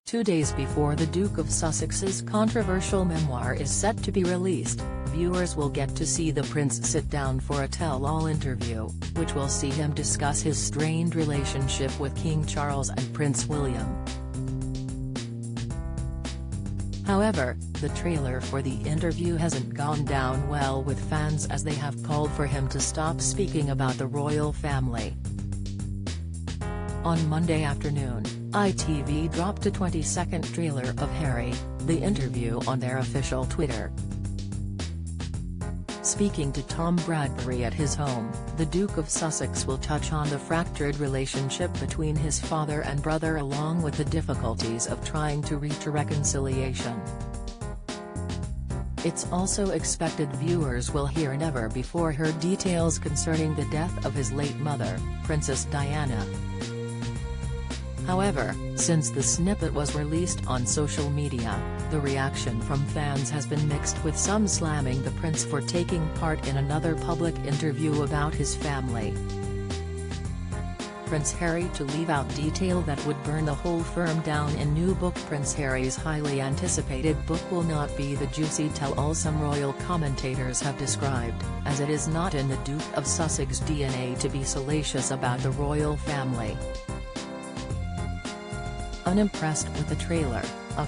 2 days before the Duke of Sussex's controversial memoir is set to be released, viewers will get to see the prince sit down for a tell-all interview, which will see him discuss his strained relationship with King Charles and Prince William. However, the trailer for the interview hasn't gone down well with fans, as they have called for him to stop speaking about the royal family. On Monday afternoon, ITV dropped a 20-second trailer of Harry, the interview on their official Twitter. Speaking to Tom Bradbury at his home, the Duke of Sussex will touch on the fractured relationship between his father and brother, along with the difficulties of trying to reach a reconciliation. It's also expected viewers will hear never-before-heard details concerning the death of his late mother, Princess Diana. However, since the snippet was released on social media, the reaction from fans has been mixed, with some slamming the prince for taking part in another public interview about his family. Prince Harry to leave out detail that would burn the whole firm down in new book. Prince Harry's highly anticipated book will not be the juicy tell-all some royal commentators have described, as it is not in the Duke of Sussex DNA to be salacious about the royal family. Unimpressed with the trailer,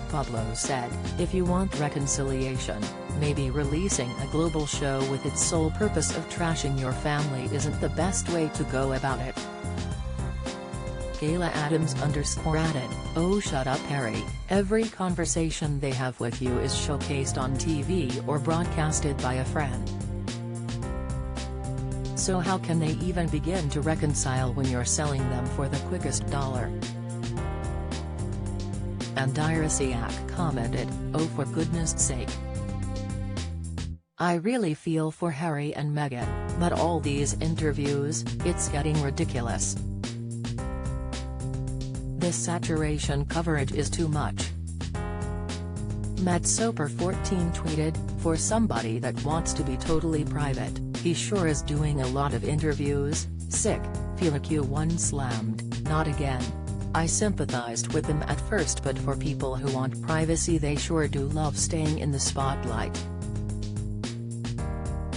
Pablo said, "If you want reconciliation, maybe releasing a global show with its sole purpose of trashing your family isn't the best way to go about it." Kayla Adams _added, "Oh shut up Harry, every conversation they have with you is showcased on TV or broadcasted by a friend. So how can they even begin to reconcile when you're selling them for the quickest dollar?" And Diresiak commented, "Oh for goodness sake. I really feel for Harry and Meghan, but all these interviews, it's getting ridiculous. This saturation coverage is too much." Matt Soper 14 tweeted, "For somebody that wants to be totally private, he sure is doing a lot of interviews, sick, feel like you one slammed, not again. I sympathized with them at first, but for people who want privacy they sure do love staying in the spotlight."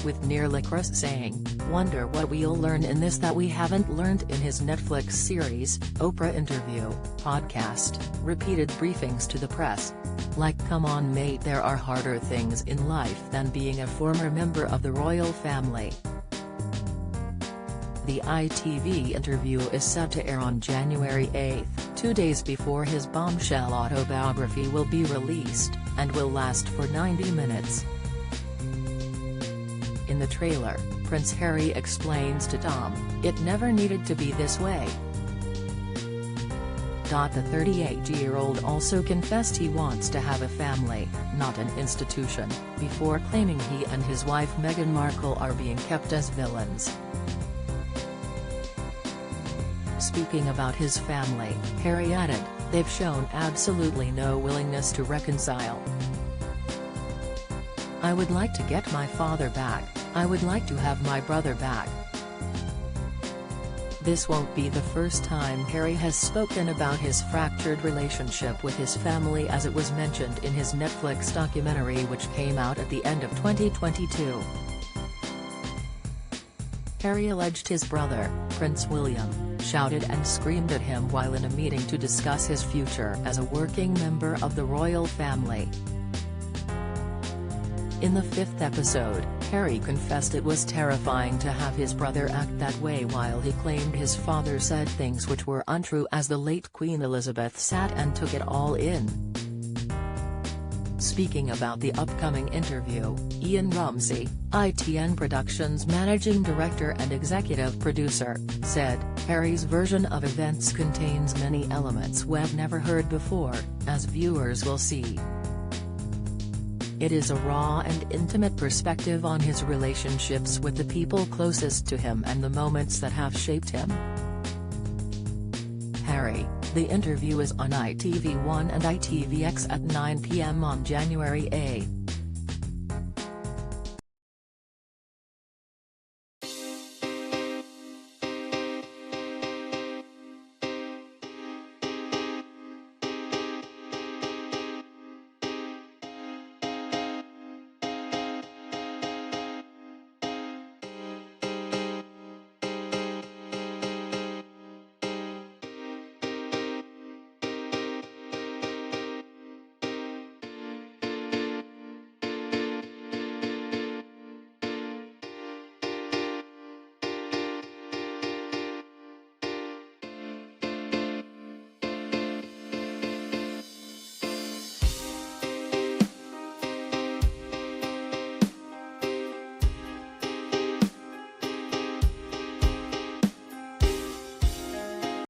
With Nearlycross saying, "Wonder what we'll learn in this that we haven't learned in his Netflix series, Oprah interview, podcast, repeated briefings to the press. Like come on mate, there are harder things in life than being a former member of the royal family." The ITV interview is set to air on January 8, 2 days before his bombshell autobiography will be released, and will last for 90 minutes. In the trailer, Prince Harry explains to Tom, "It never needed to be this way." The 38-year-old also confessed he wants to have a family, not an institution, before claiming he and his wife Meghan Markle are being kept as villains. Speaking about his family, Harry added, "They've shown absolutely no willingness to reconcile. I would like to get my father back, I would like to have my brother back." This won't be the first time Harry has spoken about his fractured relationship with his family, as it was mentioned in his Netflix documentary which came out at the end of 2022. Harry alleged his brother, Prince William, shouted and screamed at him while in a meeting to discuss his future as a working member of the royal family. In the 5th episode, Harry confessed it was terrifying to have his brother act that way, while he claimed his father said things which were untrue, as the late Queen Elizabeth sat and took it all in. Speaking about the upcoming interview, Ian Rumsey, ITN Productions managing director and executive producer, said, "Harry's version of events contains many elements we've never heard before, as viewers will see. It is a raw and intimate perspective on his relationships with the people closest to him and the moments that have shaped him." Harry, the interview is on ITV1 and ITVX at 9 p.m. on January 8.